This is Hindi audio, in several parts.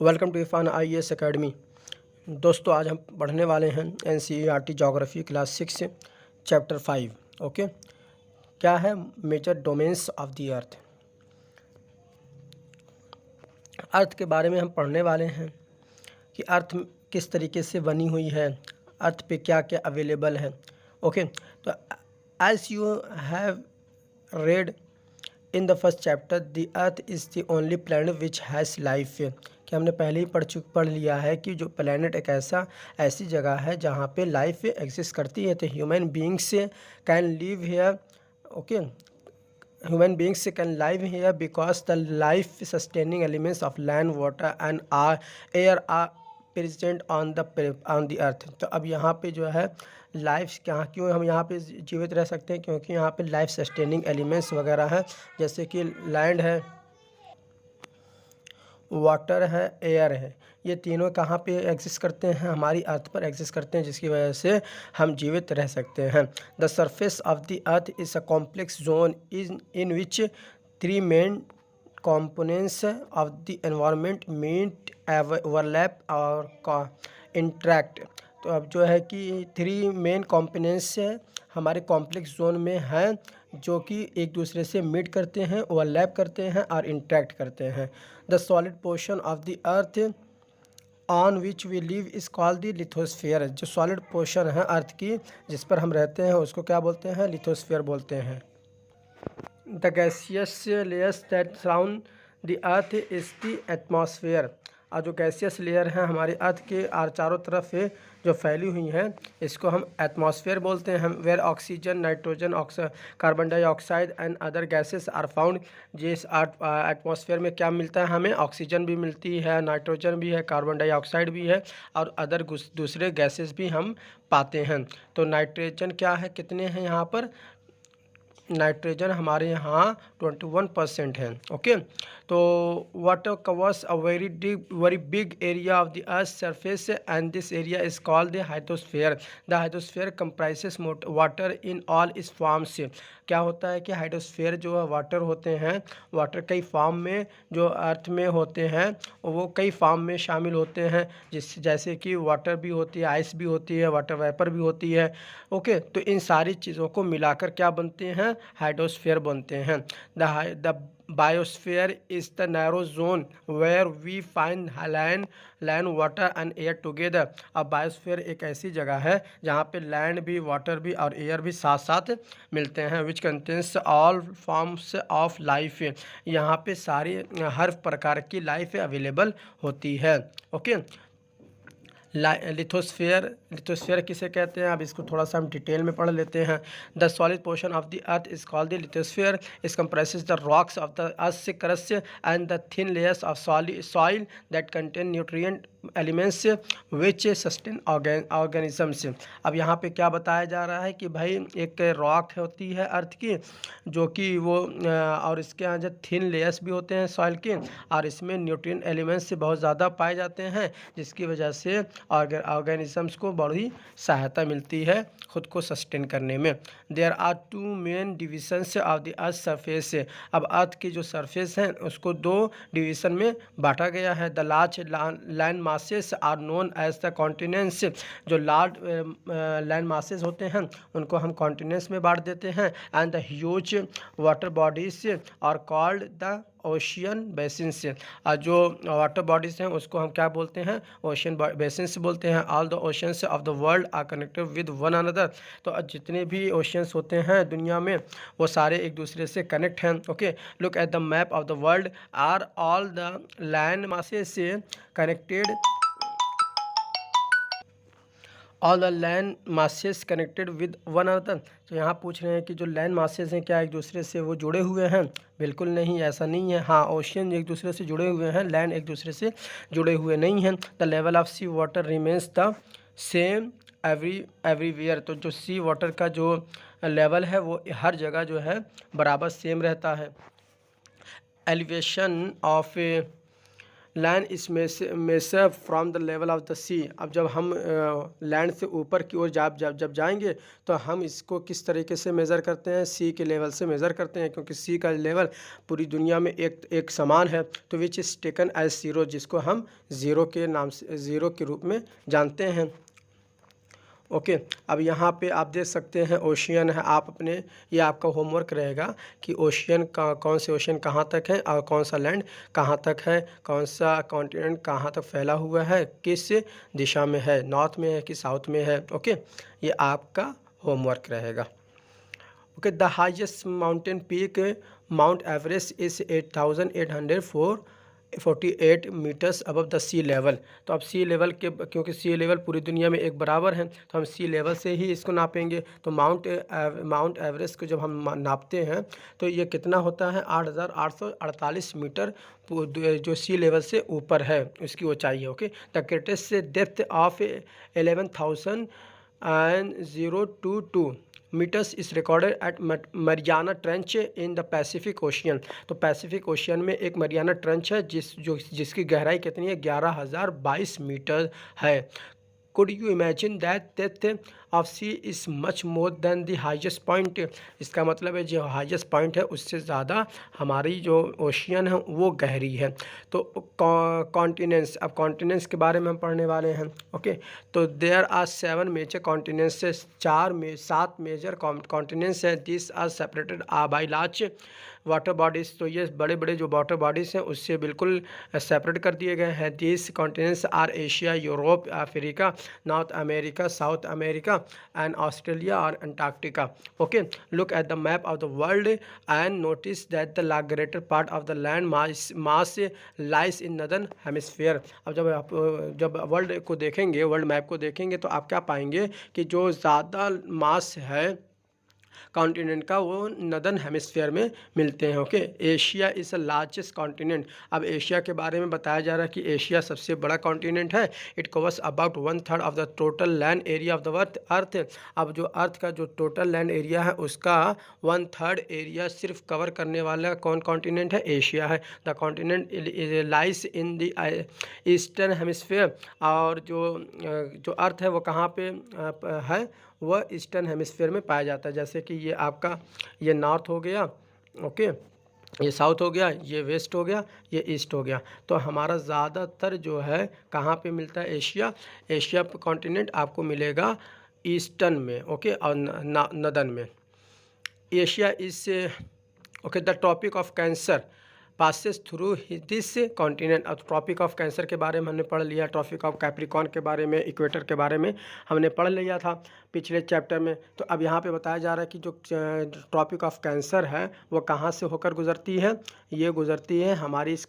Welcome to Irfan IAS academy. दोस्तों, आज हम पढ़ने वाले हैं NCERT geography class 6 chapter 5। Okay, क्या है major domains of the earth. Earth के बारे में हम पढ़ने वाले हैं कि अर्थ किस तरीके से बनी हुई है, अर्थ पे क्या क्या अवेलेबल है। ओके, तो as you have read in the first chapter the earth is the only planet which has life, कि हमने पहले ही पढ़ लिया है कि जो प्लैनेट एक ऐसी जगह है जहाँ पे लाइफ एग्जिस्ट करती है। तो human beings can live here. Okay, human beings can live here because the life sustaining elements of land water and air are present on the earth. तो अब यहाँ पे जो है लाइफ क्यों हम यहाँ पे जीवित रह सकते हैं, क्योंकि यहाँ पे लाइफ सस्टेनिंग एलिमेंट्स वगैरह हैं, जैसे कि लैंड है, वाटर है, एयर है। ये तीनों कहाँ पे एग्जिस्ट करते हैं? हमारी अर्थ पर एग्जिस्ट करते हैं, जिसकी वजह से हम जीवित रह सकते हैं। The surface of the earth is a complex zone in which three main components of the environment meet overlap और interact। तो अब जो है कि थ्री मेन कॉम्पोनेंट्स हमारे कॉम्प्लेक्स जोन में हैं, जो कि एक दूसरे से मीट करते हैं, ओवरलैप करते हैं और इंटरेक्ट करते हैं। The solid portion of the earth on which we live is called the lithosphere. जो सॉलिड पोर्शन है अर्थ की, जिस पर हम रहते हैं, उसको क्या बोलते हैं? लिथोस्फीयर बोलते हैं। The gaseous layers that surround the earth is the atmosphere। और जो गैसियस लेयर है हमारे अर्थ के चारों तरफ है जो फैली हुई हैं, इसको हम एटमॉस्फेयर बोलते हैं। Where oxygen, nitrogen, carbon dioxide and other gases are found. जिस एटमॉस्फेयर में क्या मिलता है? हमें ऑक्सीजन भी मिलती है, नाइट्रोजन भी है, कार्बन डाइऑक्साइड भी है, और अदर दूसरे गैसेस भी हम पाते हैं। तो नाइट्रोजन क्या है, कितने हैं यहाँ पर? नाइट्रोजन हमारे यहाँ 21% है। ओके, तो water covers a very big area of the earth surface and this area is called the hydrosphere. The hydrosphere comprises water in all इस फॉर्म्स। क्या होता है कि हाइड्रोस्फीयर जो वाटर होते हैं, वाटर कई फॉर्म में जो अर्थ में होते हैं, वो कई फॉर्म में शामिल होते हैं, जैसे कि वाटर भी होती है, आइस भी होती है, वाटर वेपर भी होती है। ओके, तो इन सारी चीज़ों को मिलाकर क्या बनते हैं? हाइड्रोस्फीयर बनते हैं। The biosphere is the narrow zone where we find land water and air together. अब बायोस्फीयर एक ऐसी जगह है जहाँ पे लैंड भी, वाटर भी और एयर भी साथ साथ मिलते हैं। Which contains all forms of life. यहाँ पे सारी हर प्रकार की लाइफ अवेलेबल होती है। ओके, लिथोस्फीयर किसे कहते हैं? अब इसको थोड़ा सा हम डिटेल में पढ़ लेते हैं। The solid portion of the earth is called the lithosphere. Is comprises the rocks of the earth crust and the thin layers of soil that contain nutrient elements which sustain organisms. अब यहाँ पे क्या बताया जा रहा है कि भाई एक रॉक होती है अर्थ की, जो कि वो और इसके यहाँ जो थिन लेयर्स भी होते हैं सॉइल के, और इसमें न्यूट्रिएंट एलिमेंट्स बहुत ज़्यादा पाए जाते हैं, जिसकी वजह से ऑर्गेनिजम्स को बड़ी सहायता मिलती है खुद को सस्टेन करने में। There are two main divisions of the earth surface. अब अर्थ की जो सरफेस है उसको दो डिवीज़न में बांटा गया है। The large land masses are known as the continents. जो लार्ज लैंड मासेस होते हैं उनको हम कॉन्टिनेंट्स में बांट देते हैं। And the huge water bodies are called the ocean basins. जो वाटर बॉडीज़ हैं उसको हम क्या बोलते हैं? ओशियन बेसिन्स बोलते हैं। All the oceans of the world are connected with one another. तो जितने भी ओशियंस होते हैं दुनिया में, वो सारे एक दूसरे से कनेक्ट हैं। Okay, look at the map of the world. Are all the land masses connected? All the land masses connected with one another. तो यहाँ पूछ रहे हैं कि जो लैंड मासेस हैं क्या एक दूसरे से वो जुड़े हुए हैं? बिल्कुल नहीं, ऐसा नहीं है। हाँ, ओशियन एक दूसरे से जुड़े हुए हैं, लैंड एक दूसरे से जुड़े हुए नहीं हैं। The level of sea water remains the same everywhere. तो जो सी वाटर का जो लेवल है वो हर जगह जो है बराबर सेम रहता है। Elevation of land is measured from the level of the sea. अब जब हम लैंड से ऊपर की ओर जब जाएंगे तो हम इसको किस तरीके से मेज़र करते हैं, सी के लेवल से मेज़र करते हैं, क्योंकि सी का लेवल पूरी दुनिया में एक समान है। तो which is taken as zero, जिसको हम ज़ीरो के नाम से, ज़ीरो के रूप में जानते हैं। ओके अब यहाँ पे आप देख सकते हैं ओशियन है। आप अपने, ये आपका होमवर्क रहेगा कि ओशियन का, कौन से ओशियन कहाँ तक है और कौन सा लैंड कहाँ तक है, कौन सा कॉन्टिनेंट कहाँ तक फैला हुआ है, किस दिशा में है, नॉर्थ में है कि साउथ में है। ओके ये आपका होमवर्क रहेगा। Okay the highest mountain peak Mount Everest is 8,848 metres above the sea level. तो अब सी लेवल के, क्योंकि सी लेवल पूरी दुनिया में एक बराबर है तो हम सी लेवल से ही इसको नापेंगे। तो माउंट एवरेस्ट को जब हम नापते हैं तो ये कितना होता है, 8,848 मीटर जो सी लेवल से ऊपर है उसकी ऊंचाई है। Okay the greatest depth of 11,022 metres is recorded at Mariana trench in the Pacific Ocean. तो पैसिफिक ओशियन में एक मरियाना ट्रेंच है जिसकी गहराई कितनी है, 11,022 मीटर है। Could you imagine that depth of sea is much more than the highest point. इसका मतलब है जो हाईएस्ट पॉइंट है उससे ज़्यादा हमारी जो ओशियन है वो गहरी है। तो कॉन्टिनेंट्स, अब कॉन्टिनेंट्स के बारे में हम पढ़ने वाले हैं। ओके तो there are 7 major continents, 7 major continents हैं। This are separated by large water bodies. तो ये बड़े बड़े जो वाटर बॉडीज़ हैं उससे बिल्कुल सेपरेट कर दिए गए हैं। This continents are Asia, Europe, Africa, North America, South America and Australia और Antarctica. Okay look at the map of the world and notice that the greater part of the land mass lies in northern hemisphere. अब जब वर्ल्ड को देखेंगे, वर्ल्ड मैप को देखेंगे तो आप क्या पाएंगे कि जो ज़्यादा मास है कॉन्टिनेंट का वो नदर्न हेमिस्फीयर में मिलते हैं। Okay Asia is the largest continent. अब एशिया के बारे में बताया जा रहा है कि एशिया सबसे बड़ा कॉन्टिनेंट है। It covers about 1/3 of the total land area of the अर्थ। अब जो अर्थ का जो टोटल लैंड एरिया है उसका 1/3 एरिया सिर्फ कवर करने वाला कौन कॉन्टिनेंट है, एशिया है। The continent lies in the eastern hemisphere. और जो अर्थ है वो कहाँ पे है, वह ईस्टर्न हेमिस्फीयर में पाया जाता है। जैसे कि ये आपका, ये नॉर्थ हो गया, ओके ये साउथ हो गया, ये वेस्ट हो गया, ये ईस्ट हो गया। तो हमारा ज़्यादातर जो है कहाँ पे मिलता है, एशिया कॉन्टिनेंट आपको मिलेगा ईस्टर्न में, ओके और नदर्न में। एशिया इस okay the topic of cancer passes through this continent. अब ट्रॉपिक ऑफ कैंसर के बारे में हमने पढ़ लिया, ट्रॉपिक ऑफ कैप्रिकॉर्न के बारे में, इक्वेटर के बारे में हमने पढ़ लिया था पिछले चैप्टर में। तो अब यहाँ पे बताया जा रहा है कि जो ट्रॉपिक ऑफ कैंसर है वो कहाँ से होकर गुजरती है, ये गुजरती है हमारी इस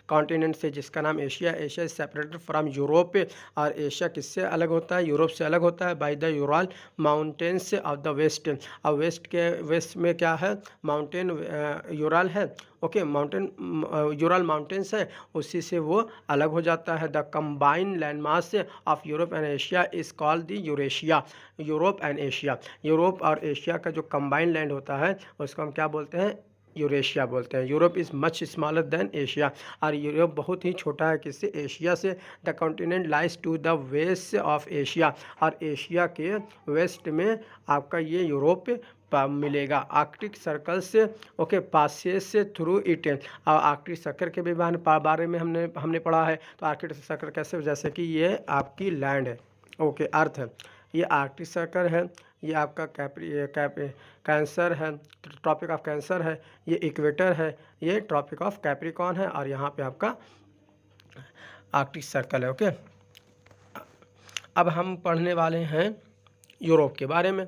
कॉन्टिनेंट से जिसका नाम Asia. Asia is separated from Europe. और एशिया किससे अलग होता है, यूरोप से अलग होता है by the Ural mountains of the west. और वेस्ट में क्या है, माउंटेन यूराल है। ओके माउंटेन यूरल माउंटेन्स है, उसी से वो अलग हो जाता है। The combined land mass of Europe and Asia is called the Eurasia. Europe and Asia, Europe और एशिया का जो कंबाइंड लैंड होता है उसको हम क्या बोलते हैं, यूरेशिया बोलते हैं। Europe is much smaller than Asia. और यूरोप बहुत ही छोटा है किससे, एशिया से। The continent lies to the west of Asia. और एशिया के वेस्ट में आपका ये यूरोप मिलेगा। आर्कटिक सर्कल से ओके पासेस से थ्रू इट। और आर्कटिक सर्कल के भी बारे में हमने पढ़ा है। तो आर्कटिक सर्कल कैसे, जैसे कि ये आपकी लैंड है, ओके अर्थ है, ये आर्कटिक सर्कल है, ये आपका कैंसर है, ट्रॉपिक ऑफ कैंसर है, ये इक्वेटर है, ये ट्रॉपिक ऑफ कैप्रिकॉर्न है, और यहाँ पे आपका आर्कटिक सर्कल है। ओके अब हम पढ़ने वाले हैं यूरोप के बारे में।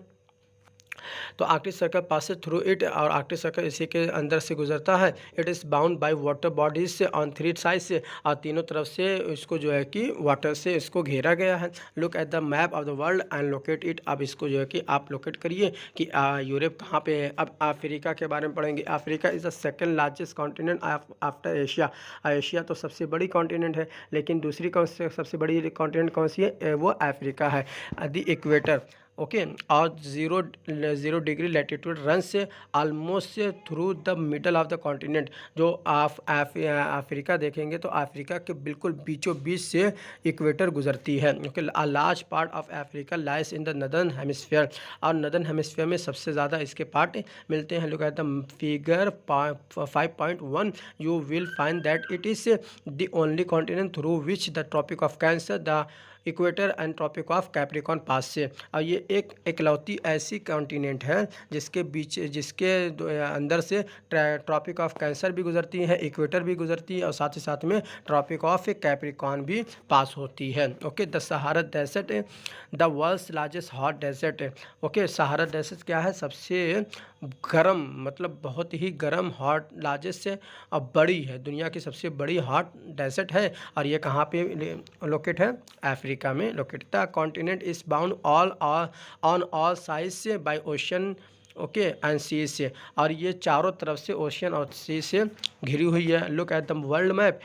तो Arctic circle passes through it, और आर्कटिक सर्कल इसी के अंदर से गुजरता है। It is bound by water bodies से ऑन 3 साइड से, और तीनों तरफ से इसको जो है कि वाटर से इसको घेरा गया है। Look at the map of the world and locate it. अब इसको जो है कि आप लोकेट करिए कि यूरोप कहाँ पे है। अब अफ्रीका के बारे में पढ़ेंगे। Africa is the second largest continent after Asia. Asia तो सबसे बड़ी कॉन्टिनेंट है, लेकिन दूसरी सबसे बड़ी कॉन्टिनेंट कौन सी है, वो अफ्रीका है। द इक्वेटर, ओके, और ज़ीरो डिग्री लैटिट्यूड रन से almost through the middle of the continent. जो आप अफ्रीका देखेंगे तो अफ्रीका के बिल्कुल बीचों बीच से इक्वेटर गुजरती है। Okay, a large part of Africa lies in the northern hemisphere, और नदर्न हेमिस्फीयर में सबसे ज़्यादा इसके पार्ट मिलते हैं। Look at the figure 5.1, you will find that it is the only continent through which the tropic of Cancer, the equator and tropic of Capricorn pass से। और ये एक इकलौती ऐसी कॉन्टिनेंट है जिसके अंदर से ट्रॉपिक ऑफ कैंसर भी गुजरती है, इक्वेटर भी गुजरती है, और साथ ही साथ में ट्रॉपिक ऑफ कैप्रिकॉर्न भी पास होती है। Okay, the Sahara desert the world's largest hot desert. Okay, Sahara desert क्या है? सबसे गर्म, मतलब बहुत ही गर्म हॉट लार्जेस्ट से अब बड़ी है, दुनिया की सबसे बड़ी हॉट डेजर्ट है। और ये कहाँ पे लोकेट है? अफ्रीका में locate. The continent is bound on all sides से बाय ओशन, ओके, एंड सी से, और ये चारों तरफ से ओशियन और सी से घिरी हुई है। Look at the world map,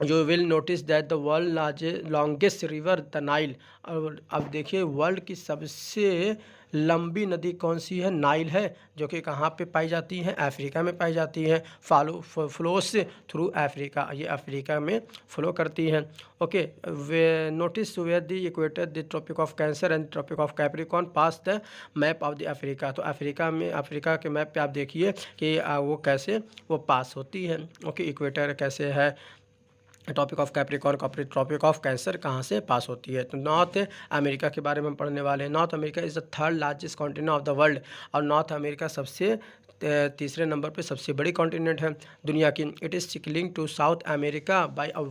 you will notice that the world longest river the Nile. और अब देखिए वर्ल्ड की सबसे लंबी नदी कौन सी है? नाइल है, जो कि कहाँ पे पाई जाती है? अफ्रीका में पाई जाती है। फ्लोस थ्रू अफ्रीका, ये अफ्रीका में फ्लो करती है। Okay, we notice where the equator the tropic of Cancer and tropic of Capricorn pass the map of the Africa. तो अफ्रीका के मैप पे आप देखिए कि वो कैसे वो पास होती है। ओके, इक्वेटर कैसे है, topic of Capricorn, Tropic of Cancer कहाँ से पास होती है। तो नॉर्थ अमेरिका के बारे में हम पढ़ने वाले हैं। North America is the third largest continent of the world, और नॉर्थ अमेरिका सबसे तीसरे नंबर पे सबसे बड़ी कॉन्टिनेंट है दुनिया की। It is sickling to South America by a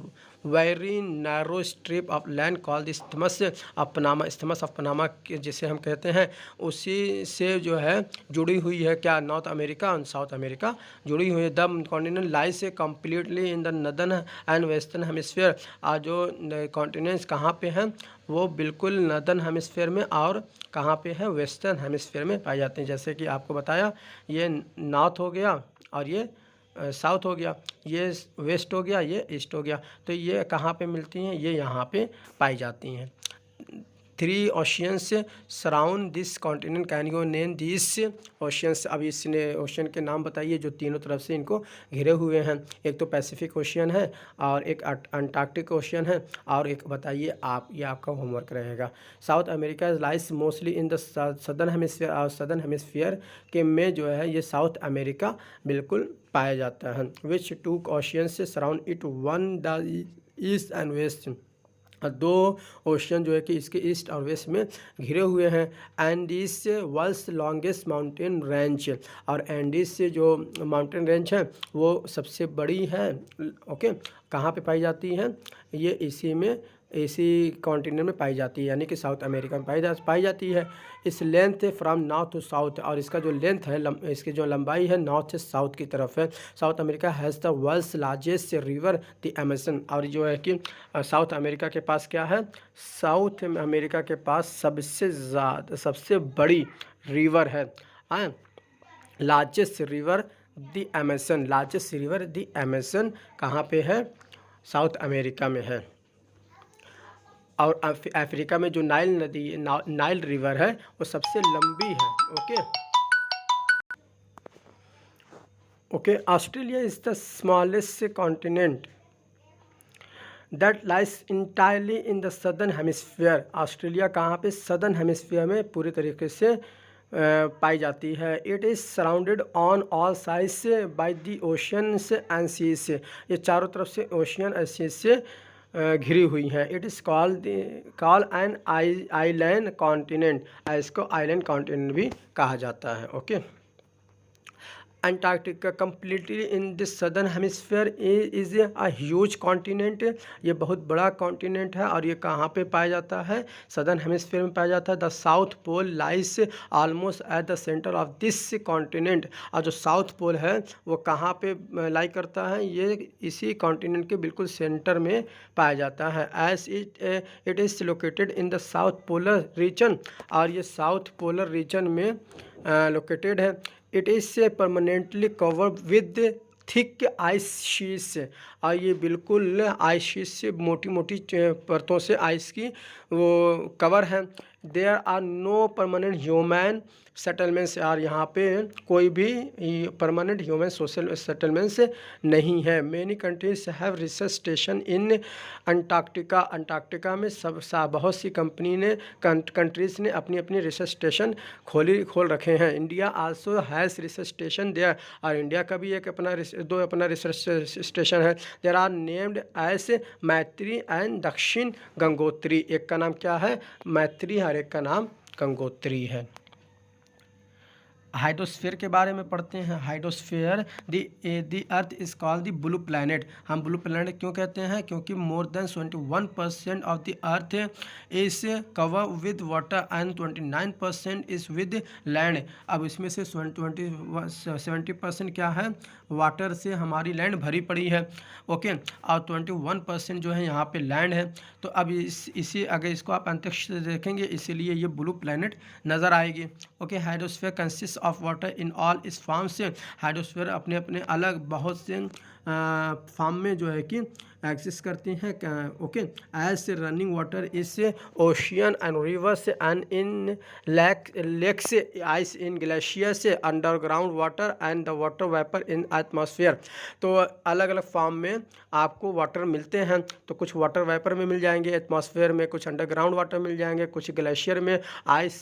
very narrow strip of land called isthmus of Panama. Isthmus of Panama जिसे हम कहते हैं, उसी से जो है जुड़ी हुई है क्या? नॉर्थ अमेरिका और साउथ अमेरिका जुड़ी हुई है। द कॉन्टिनेंट लाइज से completely in the northern and western hemisphere. और जो कॉन्टिनेंट्स कहाँ पे हैं? वो बिल्कुल नदर्न हेमिस्फीयर में, और कहाँ पे है? वेस्टर्न हेमिस्फीयर में पाए जाते हैं। जैसे कि आपको बताया, ये नॉर्थ हो गया, और ये साउथ हो गया, ये वेस्ट हो गया, ये ईस्ट हो गया। तो ये कहाँ पे मिलती हैं? ये यहाँ पे पाई जाती हैं। 3 oceans surround this continent, can you name this oceans. अब इसने ओशियन के नाम बताइए जो तीनों तरफ से इनको घिरे हुए हैं। एक तो पैसिफिक ओशियन है, और एक अंटार्कटिक ओशियन है, और एक बताइए आप, ये आपका होमवर्क रहेगा। South America lies mostly in the southern hemisphere, और सदर्न हेमिस्फीयर के में जो है ये साउथ अमेरिका बिल्कुल पाया जाता है। Which 2 oceans surround it, one the east and west. 2 ocean जो है कि इसके ईस्ट और वेस्ट में घिरे हुए हैं। Andes world's longest mountain range, और एंडीज से जो माउंटेन रेंज है वो सबसे बड़ी है। ओके, कहाँ पे पाई जाती है? ये इसी कॉन्टिनेंट में पाई जाती है, यानी कि साउथ अमेरिका में पाई जाती है। इस length from north to south, और इसका जो लेंथ है, इसकी जो लंबाई है, नॉर्थ से साउथ की तरफ है। South America has the world's largest river the Amazon. और जो है कि साउथ अमेरिका के पास क्या है? साउथ अमेरिका के पास सबसे बड़ी रिवर है, largest river the Amazon. Largest river the Amazon कहाँ पे है? साउथ अमेरिका में है। और अफ्रीका में जो नाइल रिवर है वो सबसे लंबी है। Okay, Australia is the smallest continent that lies entirely in the southern hemisphere. Australia कहाँ पे? सदर्न हेमिस्फीयर में पूरी तरीके से पाई जाती है। It is surrounded on all sides by the oceans and seas से, ये चारों तरफ से ओशियन और सीज से घिरी हुई हैं। It is called an island continent, इसको आइलैंड कॉन्टिनेंट भी कहा जाता है। Okay, Antarctica completely in this southern hemisphere is a huge continent. ये बहुत बड़ा कॉन्टिनेंट है, और ये कहाँ पे पाया जाता है? सदर्न हेमिस्फीयर में पाया जाता है। The South Pole lies almost at the centre of this continent. और जो साउथ पोल है वो कहाँ पे लाई करता है? ये इसी कॉन्टिनेंट के बिल्कुल सेंटर में पाया जाता है। As it is located in the south polar region, और ये साउथ पोलर रीजन में लोकेटेड है। It is permanently covered with thick ice sheets, और ये बिल्कुल आइस शीट से मोटी मोटी परतों से आइस की वो कवर है। There are no permanent human settlements यार, यहाँ पे कोई भी परमानेंट ह्यूमन सोशल सेटलमेंट्स नहीं है। Many countries have research station in Antarctica, Antarctica में बहुत सी कंपनी ने कंट्रीज़ ने अपनी अपनी रिसर्च स्टेशन खोल रखे हैं। India also has research station there, और इंडिया का भी एक अपना रिसर्च स्टेशन है। There are named as Maitri and Dakshin Gangotri, एक का नाम क्या है मैत्री और एक का नाम गंगोत्री है। हाइड्रोस्फीयर के बारे में पढ़ते हैं। Hydrosphere the earth is called the blue planet. हम ब्लू प्लैनेट क्यों कहते हैं? क्योंकि more than 71% of the earth is cover with water and 29% is with land. अब इसमें से 70% क्या है? वाटर से हमारी लैंड भरी पड़ी है, ओके, और 21% जो है यहाँ पे लैंड है। तो अब इसी अगर इसको आप अंतरिक्ष से देखेंगे, इसीलिए ये ब्लू प्लैनेट नज़र आएगी, okay. Hydrosphere consist of water in all इस फॉर्म से, हाइड्रोस्फीयर अपने अपने अलग बहुत से फॉर्म में जो है कि एग्जिस्ट करती हैं, okay. As running water is ocean and rivers and in lakes, ice in glaciers, underground water and the water vapour in atmosphere. तो अलग अलग फॉर्म में आपको वाटर मिलते हैं। तो कुछ वाटर वेपर में मिल जाएंगे एटमॉस्फेयर में, कुछ अंडरग्राउंड वाटर मिल जाएंगे, कुछ ग्लेशियर में आइस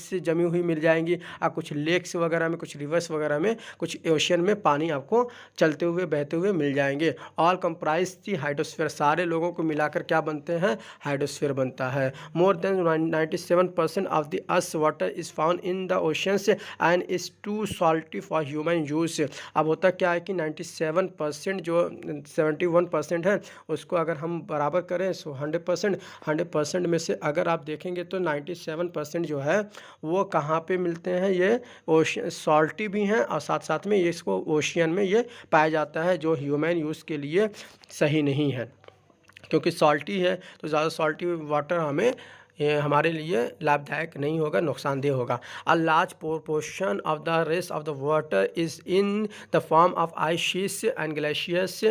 से जमी हुई मिल जाएंगी, और कुछ लेक्स वगैरह में, कुछ रिवर्स वगैरह में, कुछ ओशियन में पानी आपको चलते हुए बहते हुए मिल जाएंगे। ऑल कंप्राइज दी हाइड्रोस्फीयर, सारे लोगों को मिलाकर क्या बनते हैं? हाइड्रोस्फीयर बनता है। More than 97% of the earth water is found in the oceans and is too salty for human use. अब होता क्या है कि 97% जो 71% है उसको अगर हम बराबर करें सो 100% में से अगर आप देखेंगे तो 97% जो है वो कहाँ पे मिलते हैं? ये ओशियन सॉल्टी भी हैं, और साथ साथ में ये इसको ओशियन में ये पाया जाता है, जो ह्यूमन यूज़ के लिए सही नहीं है, क्योंकि सॉल्टी है तो ज़्यादा सॉल्टी वाटर हमारे लिए लाभदायक नहीं होगा, नुकसानदेह होगा। A large portion of the rest of the water is in the form of ice sheets and glaciers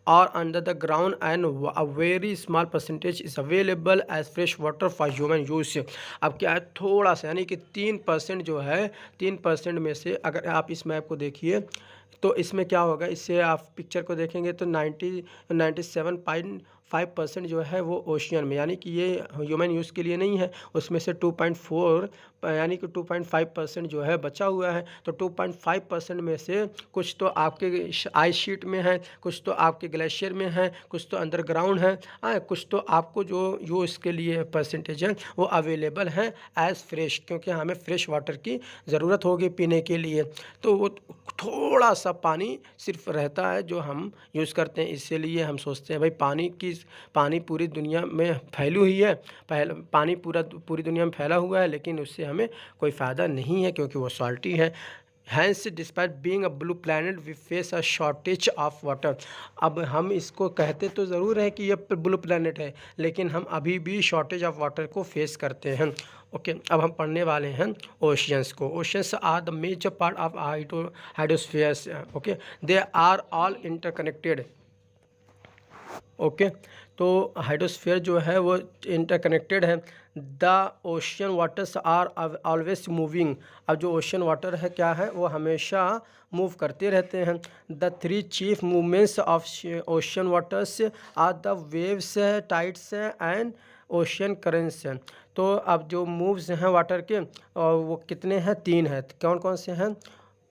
or under the ground and a very small percentage is available as fresh water for human use. अब क्या है, थोड़ा सा यानी कि 3% जो है, 3% में से अगर आप इस मैप को देखिए तो इसमें क्या होगा, इससे आप पिक्चर को देखेंगे तो 97.5% जो है वो ओशियन में, यानी कि ये ह्यूमन यूज़ के लिए नहीं है। उसमें से 2.4 यानी कि 2.5% जो है बचा हुआ है। तो 2.5% में से कुछ तो आपके आइस शीट में है, कुछ तो आपके ग्लेशियर में है, कुछ तो अंडरग्राउंड है, कुछ तो आपको जो यूज़ के लिए परसेंटेज है वो अवेलेबल है एज़ फ्रेश, क्योंकि हमें फ्रेश वाटर की ज़रूरत होगी पीने के लिए। तो वो थोड़ा सा पानी सिर्फ रहता है जो हम यूज़ करते हैं, इसीलिए हम सोचते हैं भाई पानी पूरी दुनिया में फैली हुई है, पानी पूरी दुनिया में फैला हुआ है, लेकिन उससे हमें कोई फ़ायदा नहीं है क्योंकि वो सॉल्टी है। Hence despite being a blue planet we face a shortage of water. अब हम इसको कहते तो ज़रूर है कि ये ब्लू प्लैनेट है, लेकिन हम अभी भी शॉर्टेज ऑफ वाटर को फेस करते हैं, ओके। अब हम पढ़ने वाले हैं ओशियंस को। Oceans are the major part of hydrospheres, okay. They are all interconnected, okay. तो हाइड्रोस्फीयर जो है वो इंटरकनेक्टेड है। The ocean waters are always moving. अब जो ओशियन वाटर है क्या है, वो हमेशा मूव करते रहते हैं। The 3 chief movements of ocean waters are the waves, tides and ocean currents. तो अब जो मूव्स हैं वाटर के और वो कितने हैं? 3 हैं। कौन कौन से हैं?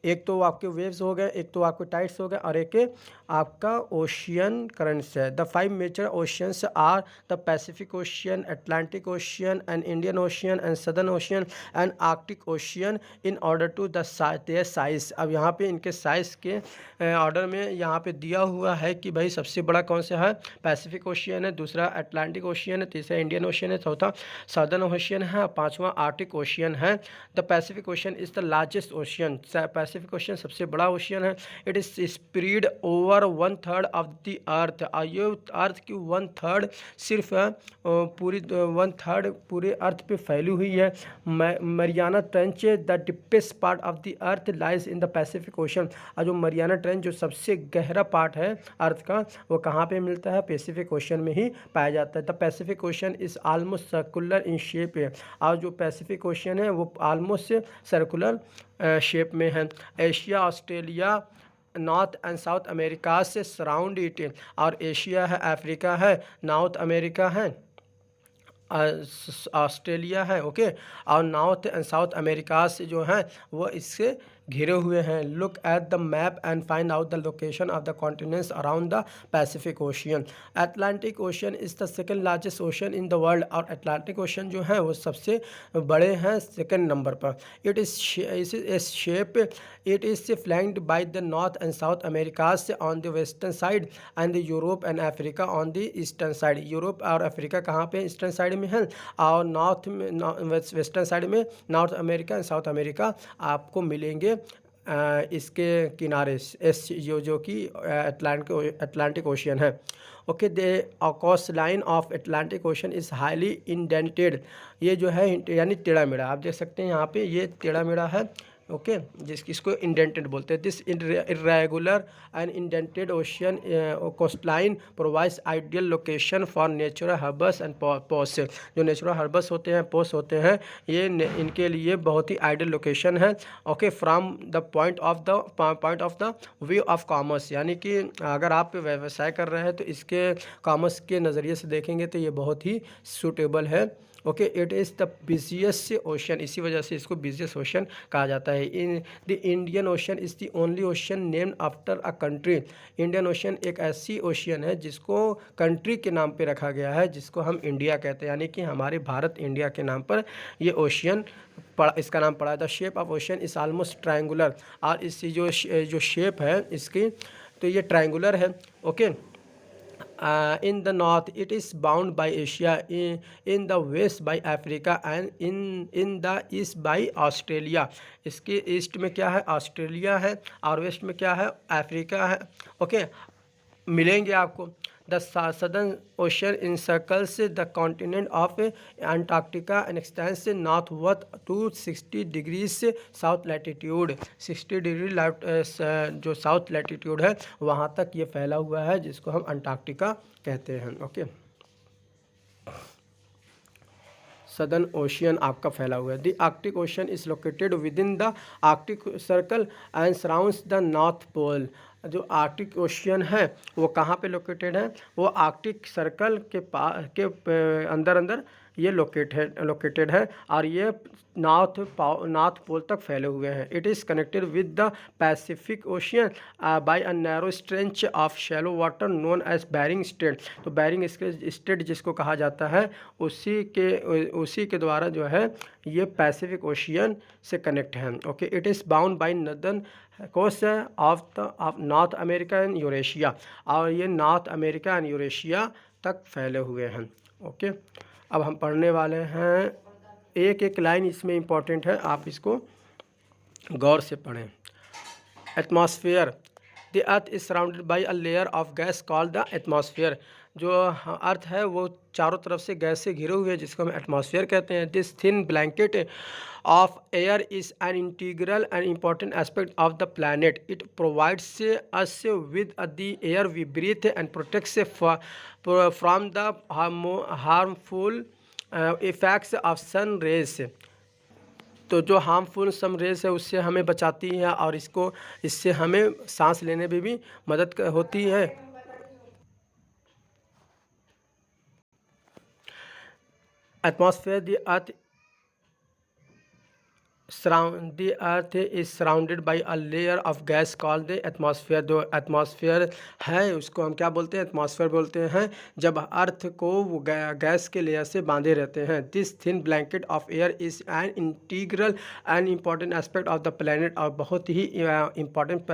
एक तो आपके वेव्स हो गए, एक तो आपके टाइड्स हो गए, और एक आपका ओशियन करंट्स है। The 5 major oceans are the Pacific Ocean, Atlantic Ocean and Indian Ocean and Southern Ocean and Arctic Ocean in order to their size. अब यहाँ पे इनके साइज़ के ऑर्डर में यहाँ पे दिया हुआ है कि भाई सबसे बड़ा कौन सा है? पैसिफिक ओशियन है, दूसरा अटलांटिक ओशियन है, तीसरा इंडियन ओशियन है, चौथा सदर्न ओशियन है, पाँचवा आर्कटिक ओशियन है। The Pacific ocean is the largest ocean. Pacific ocean सबसे बड़ा ओशियन है। It is spread over over 1/3 of the अर्थ, ये अर्थ की 1/3 सिर्फ पूरी 1/3 पूरे अर्थ पे फैली हुई है। Mariana trench the deepest part of the earth lies in the Pacific ocean, और जो मरियाना ट्रेंच जो सबसे गहरा पार्ट है अर्थ का, वो कहाँ पे मिलता है? पैसिफिक ओशन में ही पाया जाता है। The Pacific ocean is almost circular in shape है, और जो पैसिफिक ओशन है वो ऑलमोस्ट सर्कुलर शेप में है। Asia, Australia, north and South America से सराउंड इट, और एशिया है, अफ्रीका है, नॉर्थ अमेरिका है, ऑस्ट्रेलिया है, ओके, और नॉर्थ एंड साउथ अमेरिका से जो हैं वो इससे घिरे हुए हैं। Look at the map and find out the location of the continents around the Pacific Ocean. Atlantic Ocean is the second largest ocean in the world, और अटलांटिक ओशन जो है वो सबसे बड़े हैं सेकंड नंबर पर। It is shape it is flanked by the North and South Americas on the western side and the Europe and Africa on the eastern side. Europe और अफ्रीका कहाँ पे? ईस्टर्न साइड में है, और नॉर्थ में वेस्टर्न साइड में North America and South America आपको मिलेंगे इसके किनारे, जो कि अटलांटिक ओशियन है। Okay, the coast line of Atlantic Ocean is highly indented, ये जो है यानी टेढ़ा मेढ़ा, आप देख सकते हैं यहाँ पे ये टेढ़ा मेढ़ा है, ओके, जिसको इंडेंटेड बोलते हैं। This irregular and indented ocean coastline provides ideal location for natural harbours and ports. जो नेचुरल हर्बस होते हैं, पोस होते हैं, ये इनके लिए बहुत ही आइडियल लोकेशन है। Okay, from the point of the view of commerce, यानी कि अगर आप व्यवसाय कर रहे हैं तो इसके कॉमर्स के नज़रिए से देखेंगे तो ये बहुत ही सूटेबल है। Okay, it is the busiest ocean, इसी वजह से इसको बिजिएस्ट ओशन कहा जाता है। In the Indian ocean is the only ocean named after a country. Indian ocean एक ऐसी ओशियन है जिसको कंट्री के नाम पे रखा गया है, जिसको हम इंडिया कहते हैं, यानी कि हमारे भारत इंडिया के नाम पर ये ओशियन इसका नाम पड़ा है। The shape of ocean is almost triangular, और इसकी जो शेप है इसकी, तो ये ट्रायंगुलर है। Okay, in the north it is bound by Asia, in the west by Africa, and in the east by Australia। इसके ईस्ट में क्या है? ऑस्ट्रेलिया है, और वेस्ट में क्या है? अफ्रीका है। ओके, मिलेंगे आपको। The southern ocean encircles the continent of Antarctica and extends northward to 60 degrees south latitude। 60 degree जो साउथ लैटिट्यूड है वहाँ तक ये फैला हुआ है, जिसको हम अंटार्कटिका कहते हैं। ओके, सदर्न ओशियन आपका फैला हुआ है। The Arctic Ocean is located within the Arctic Circle and surrounds the North Pole. जो आर्कटिक ओशियन है वो कहाँ पे लोकेटेड है? वो आर्कटिक सर्कल के अंदर ये लोकेटेड है, और ये नॉर्थ पोल तक फैले हुए हैं। It is connected with the Pacific Ocean by a narrow stretch of shallow water known as Bering Strait. तो बेरिंग स्ट्रेट जिसको कहा जाता है, उसी के द्वारा जो है ये पैसिफिक ओशियन से कनेक्ट है। Okay, it is bound by northern coast of North America and Eurasia, और ये नॉर्थ अमेरिका एंड यूरेशिया तक फैले हुए हैं। ओके, अब हम पढ़ने वाले हैं, एक एक लाइन इसमें इम्पॉर्टेंट है, आप इसको गौर से पढ़ें। Atmosphere, the earth is surrounded by a layer of gas called the atmosphere. जो अर्थ है वो चारों तरफ से गैस से घिरे हुए हैं, जिसको हम एटमॉस्फेयर कहते हैं। This thin blanket of air is an integral and important aspect of the planet. It provides us with the air we breathe and protects from the harmful effects of sun rays। तो जो हार्मफुल सन रेज है उससे हमें बचाती है, और इससे हमें सांस लेने में भी मदद होती है। Atmosphere, the earth is surrounded by a layer of gas called the atmosphere। जो एटमॉस्फेयर है उसको हम क्या बोलते हैं? एटमॉस्फेयर बोलते हैं, जब अर्थ को वो गैस के लेयर से बांधे रहते हैं। This thin blanket of air is an integral and important aspect of the planet, और बहुत ही इम्पॉर्टेंट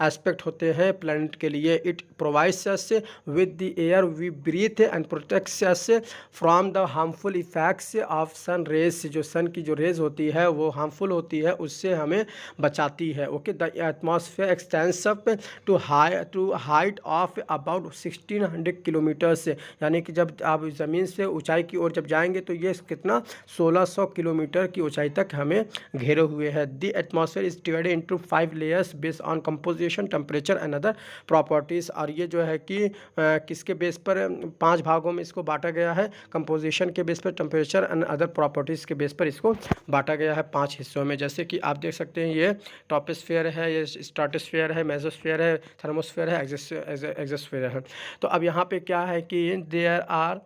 एस्पेक्ट होते हैं प्लैनेट के लिए। It provides us with the air we breathe and protects us from the harmful effects of sun rays. जो सन की जो रेज होती है वो हार्मफुल होती है उससे हमें बचाती है। Okay, the atmosphere extends up to height of about 1600 kilometre से, यानी कि जब आप ज़मीन से ऊंचाई की ओर जब जाएंगे तो ये कितना 1600 किलोमीटर की ऊंचाई तक हमें घेरे हुए है। The atmosphere is divided into 5 layers based on composition, temperature and other properties. और ये जो है कि किसके बेस पर 5 भागों में इसको बांटा गया है, कंपोजिशन के बेस पर, टेम्परेचर एंड अदर प्रॉपर्टीज़ के बेस पर इसको बांटा गया है 5 हिस्सों में। जैसे कि आप देख सकते हैं ये टॉपोस्फेयर है, ये स्ट्रेटोस्फेयर है, मेसोस्फेयर है, थर्मोस्फेयर है, एक्सोस्फेयर है। तो अब यहाँ पे क्या है कि there are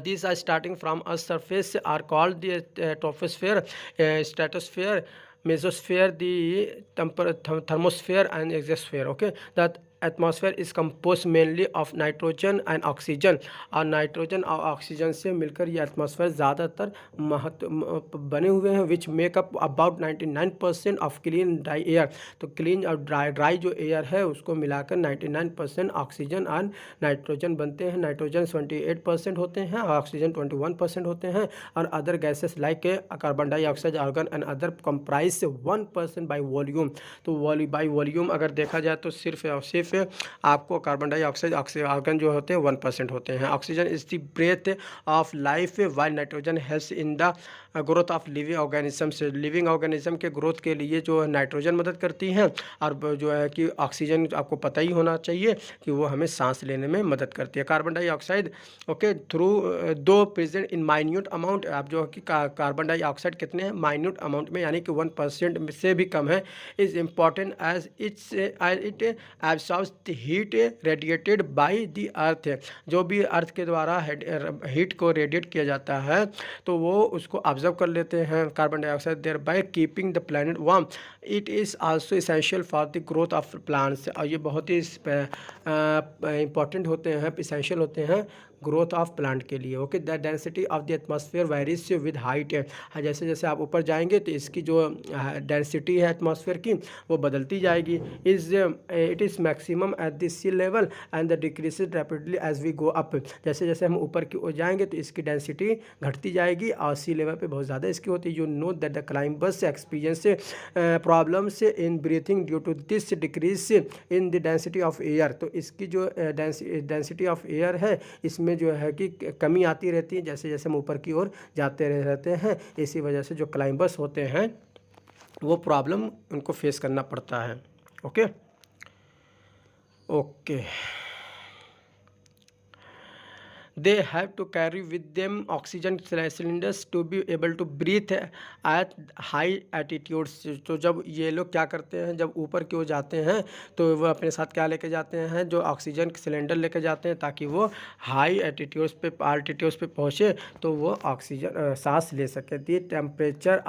these are starting from Earth's surface are called the troposphere, stratosphere, mesosphere, the thermosphere and exosphere. Okay, that atmosphere is composed mainly of nitrogen and oxygen, और नाइट्रोजन और ऑक्सीजन से मिलकर ये एटमॉस्फेयर ज़्यादातर बने हुए हैं, which make up about 99% of clean dry air. तो क्लीन और ड्राई जो एयर है उसको मिलाकर 99% ऑक्सीजन और नाइट्रोजन बनते हैं। नाइट्रोजन 28% होते हैं और ऑक्सीजन 21% होते हैं, और other gases like carbon dioxide, argon and other comprise 1% by volume. तो बाई वॉल्यूम अगर देखा जाए तो सिर्फ और सिर्फ आपको कार्बन डाइऑक्साइड, आर्गन जो होते हैं 1% होते हैं। Oxygen is the breath of life while nitrogen helps in the growth of living organism. से लिविंग ऑर्गेनिज्म के ग्रोथ के लिए जो नाइट्रोजन मदद करती हैं, और जो है कि ऑक्सीजन आपको पता ही होना चाहिए कि वो हमें सांस लेने में मदद करती है। कार्बन डाइऑक्साइड ओके थ्रू दो प्रेजेंट इन माइन्यूट अमाउंट, आप जो कि कार्बन डाइऑक्साइड कितने हैं माइन्यूट अमाउंट में, यानी कि 1% से भी कम है, is important as it absorbs the heat radiated by the earth. जो भी अर्थ के द्वारा हीट को रेडिएट किया जाता है तो वो उसको ऑब्जर्व कर लेते हैं carbon dioxide, thereby keeping the planet warm. It is also essential for the growth of plants, और ये बहुत ही इंपॉर्टेंट होते हैं, इसेंशियल होते हैं ग्रोथ ऑफ प्लांट के लिए। Okay, the density of the atmosphere varies with height. जैसे जैसे आप ऊपर जाएंगे तो इसकी जो डेंसिटी है एटमॉस्फेयर की वो बदलती जाएगी। It is maximum at the sea level and the decreases rapidly as we go up. जैसे जैसे हम ऊपर की ओर जाएंगे तो इसकी डेंसिटी घटती जाएगी, और सी लेवल पे बहुत ज़्यादा इसकी होती है। You know that the climbers experience problems in breathing due to this decrease in the density of air. तो इसकी जो डेंसिटी ऑफ एयर है इसमें जो है कि कमी आती रहती है जैसे जैसे हम ऊपर की ओर जाते रहते हैं। इसी वजह से जो क्लाइंबर्स होते हैं वो प्रॉब्लम उनको फेस करना पड़ता है। Okay okay they have to carry with them oxygen cylinders to be able to breathe at high altitudes। तो जब ये लोग क्या करते हैं, जब ऊपर की ओर जाते हैं तो वो अपने साथ क्या लेके जाते हैं, जो ऑक्सीजन सिलेंडर लेके जाते हैं, ताकि वो हाई एल्टीट्यूड्स पे पहुँचे तो वो ऑक्सीजन सांस ले सके। The temperature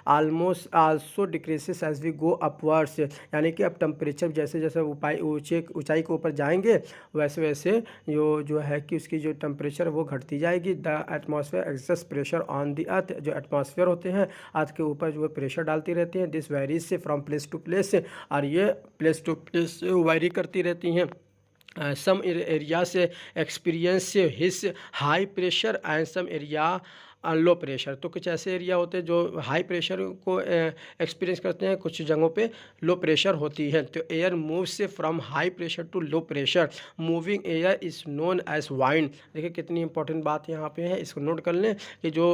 almost also decreases as we go upwards, यानी कि अब टेम्परेचर जैसे जैसे ऊंचाई के ऊपर जाएंगे वैसे वैसे जो है कि उसकी जो टेम्परेचर वो घटती जाएगी। The atmosphere excess pressure on the earth, जो एटमॉस्फेयर होते हैं अर्थ के ऊपर जो प्रेशर डालती रहती हैं। दिस वेरीज से फ्रॉम प्लेस टू प्लेस, और ये प्लेस टू प्लेस वेरी करती रहती हैं। सम एरिया से experience his high pressure and some area low pressure. तो कुछ ऐसे एरिया होते हैं जो हाई प्रेशर को एक्सपीरियंस करते हैं, कुछ जगहों पे लो प्रेशर होती है। तो एयर मूव से from high pressure to low pressure, moving air is known as wind. देखिए कितनी इंपॉर्टेंट बात यहाँ पे है, इसको नोट कर लें कि जो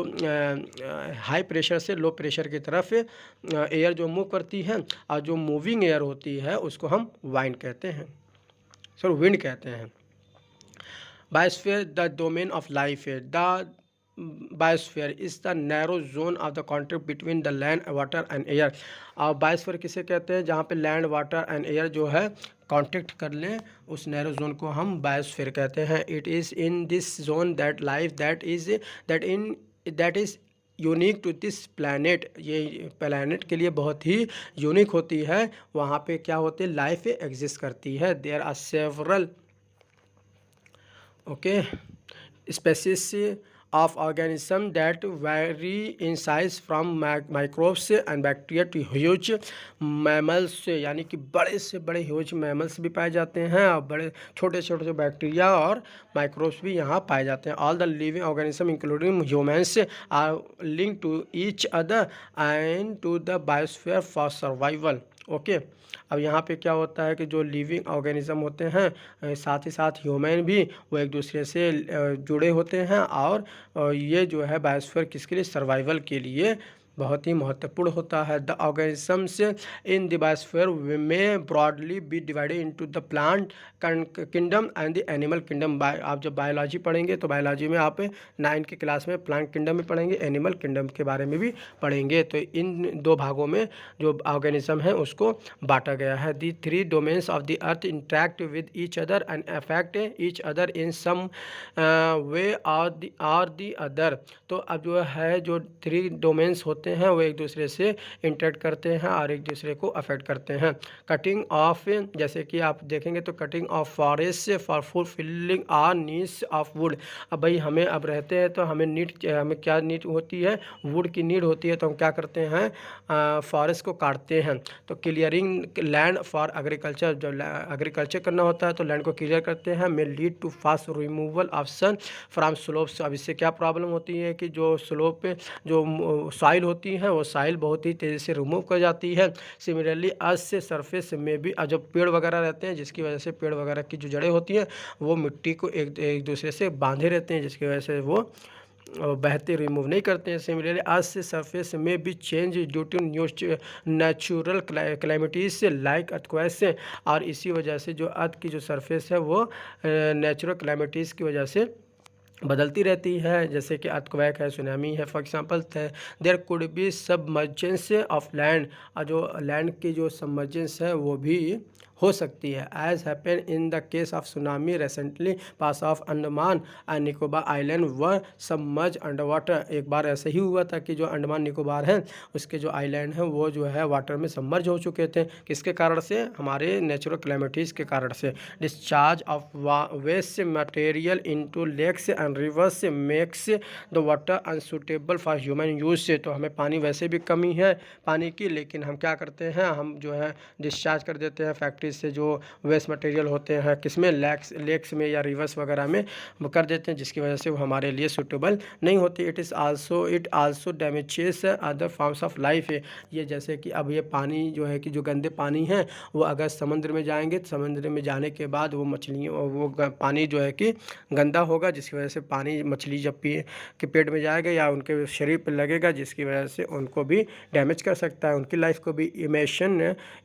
हाई प्रेशर से लो प्रेशर की तरफ एयर जो मूव करती है, और जो मूविंग एयर होती है उसको हम वाइंड कहते हैं, सॉरी विंड कहते हैं। Biosphere the domain of life है। The biosphere is the narrow zone of the contact between the land water and air. और बायोस्फीयर किसे कहते हैं, जहाँ पे लैंड वाटर एंड एयर जो है कॉन्टैक्ट कर लें उस नैरो जोन को हम बायोस्फीयर कहते हैं। It is in this zone that life that is unique to this planet. ये प्लैनेट के लिए बहुत ही यूनिक होती है, वहाँ पे क्या होती है, लाइफ एग्जिस्ट करती है। There are several okay species of organisms that vary in size from microbes and bacteria to huge mammals, यानी कि बड़े से बड़े ह्यूज मैमल्स भी पाए जाते हैं और बड़े छोटे छोटे जो बैक्टीरिया और माइक्रोब्स भी यहाँ पाए जाते हैं। All the living organism including humans are link to each other and to the biosphere for survival. Okay, अब यहाँ पे क्या होता है कि जो लिविंग ऑर्गेनिज्म होते हैं साथ ही साथ ह्यूमन भी वो एक दूसरे से जुड़े होते हैं और ये जो है बायोस्फीयर किसके लिए, सर्वाइवल के लिए बहुत ही महत्वपूर्ण होता है। The organisms in the biosphere may broadly be divided into the plant kingdom and the animal kingdom. आप जब बायोलॉजी पढ़ेंगे तो बायोलॉजी में आप 9 की क्लास में प्लांट किंगडम में पढ़ेंगे, एनिमल किंगडम के बारे में भी पढ़ेंगे। तो इन दो भागों में जो ऑर्गेनिज्म है उसको बांटा गया है। The 3 domains of the earth interact with each other and affect each other in some way or the other. तो अब जो है जो 3 डोमेन्स होते हैं वो एक दूसरे से इंटरेक्ट करते हैं और एक दूसरे को अफेक्ट करते हैं। कटिंग ऑफ, जैसे कि आप देखेंगे तो cutting of forest for fulfilling our needs of wood. अब भाई हमें अब रहते हैं तो हमें क्या नीड होती है, वुड की नीड होती है, तो हम क्या करते हैं, फॉरेस्ट को काटते हैं। तो क्लियरिंग लैंड फॉर एग्रीकल्चर, जब एग्रीकल्चर करना होता है तो लैंड को क्लियर करते हैं। May lead to fast removal of sun from slopes. अब इससे क्या प्रॉब्लम होती है कि जो स्लोप पे जो सॉइल होती है वो सॉइल बहुत ही तेज़ी से रिमूव कर जाती है। सिमिलरली अर्थ से सरफेस में भी जो पेड़ वगैरह रहते हैं, जिसकी वजह से पेड़ वगैरह की जो जड़ें होती हैं वो मिट्टी को एक दूसरे से बांधे रहते हैं, जिसकी वजह से वो बहते रिमूव नहीं करते हैं। सिमिलरली अर्थ से सरफेस में भी चेंज ड्यू टू नेचुरल क्लाइमेटीज से लाइक अर्थक्वेक्स से, और इसी वजह से जो अर्थ की जो सरफेस है वो नेचुरल क्लाइमेटीज़ की वजह से बदलती रहती है, जैसे कि अर्थक्वेक है, सुनामी है। For example there could be submergence of land, और जो लैंड की जो सबमर्जेंस है वो भी हो सकती है। As happen in the case of tsunami recently pass of Andaman and Nicobar island were submerge under water. एक बार ऐसे ही हुआ था कि जो अंडमान निकोबार हैं उसके जो आइलैंड हैं वो जो है वाटर में सबमर्ज हो चुके थे। किसके कारण से, हमारे नेचुरल क्लाइमेटीज़ के कारण से। Discharge of waste material into lakes and rivers makes the water unsuitable for human use से। तो हमें पानी वैसे भी कमी है पानी की, लेकिन हम क्या करते हैं, हम जो है डिस्चार्ज कर देते हैं फैक्ट्री से जो वेस्ट मटेरियल होते हैं, किसमें, लेक्स में या रिवर्स वगैरह में कर देते हैं, जिसकी वजह से वो हमारे लिए सूटेबल नहीं होती। It also damages other forms of life. ये जैसे कि अब ये पानी जो है कि जो गंदे पानी हैं वो अगर समुद्र में जाएंगे तो समुद्र में जाने के बाद वो मछलियों वो पानी जो है कि गंदा होगा, जिसकी वजह से पानी मछली जब के पेट में जाएगा या उनके शरीर पर लगेगा, जिसकी वजह से उनको भी डैमेज कर सकता है, उनकी लाइफ को भी।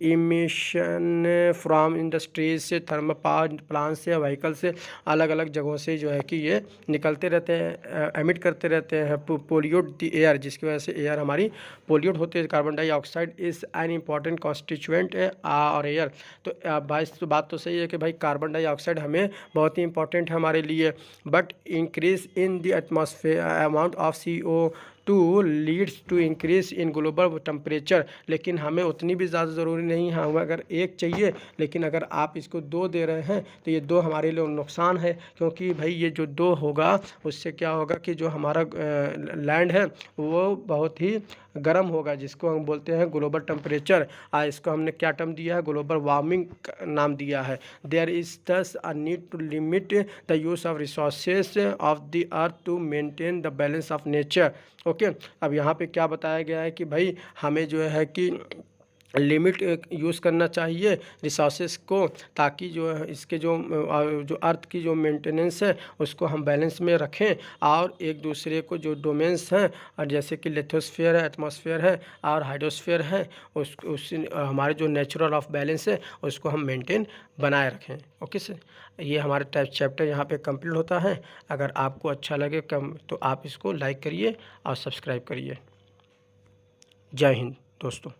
इमिशन फ्रॉम इंडस्ट्रीज से, थर्मल पावर प्लांट से, व्हीकल से, अलग अलग जगहों से जो है कि ये निकलते रहते हैं, एमिट करते रहते हैं। पोल्यूट द एयर, जिसकी वजह से एयर हमारी पोल्यूट होती है। Carbon dioxide is an important constituent और एयर। तो भाई तो बात तो सही है कि भाई कार्बन डाइऑक्साइड हमें बहुत ही इंपॉर्टेंट है हमारे लिए, but increase in the atmosphere amount of CO2 leads to increase in global temperature. लेकिन हमें उतनी भी ज़्यादा ज़रूरी नहीं है, हमें अगर 1 चाहिए, लेकिन अगर आप इसको 2 दे रहे हैं तो ये 2 हमारे लिए नुकसान है, क्योंकि भाई ये जो 2 होगा उससे क्या होगा कि जो हमारा लैंड है वो बहुत ही गर्म होगा, जिसको हम बोलते हैं ग्लोबल टेम्परेचर। इसको हमने क्या टर्म दिया है, ग्लोबल वार्मिंग नाम दिया है। There is thus a need to limit the use of resources of the earth to maintain the balance of nature. Okay, अब यहाँ पे क्या बताया गया है कि भाई हमें जो है कि लिमिट यूज़ करना चाहिए रिसोर्सेज को, ताकि जो है इसके जो अर्थ की जो मेंटेनेंस है उसको हम बैलेंस में रखें, और एक दूसरे को जो डोमेन्स हैं और जैसे कि लिथोस्फीयर है, एटमॉस्फेयर है और हाइड्रोस्फीयर है, उस हमारे जो नेचुरल ऑफ बैलेंस है उसको हम मेंटेन बनाए रखें। ओके सर, ये हमारे चैप्टर यहाँ पे कंप्लीट होता है। अगर आपको अच्छा लगे तो आप इसको लाइक करिए और सब्सक्राइब करिए। जय हिंद दोस्तों।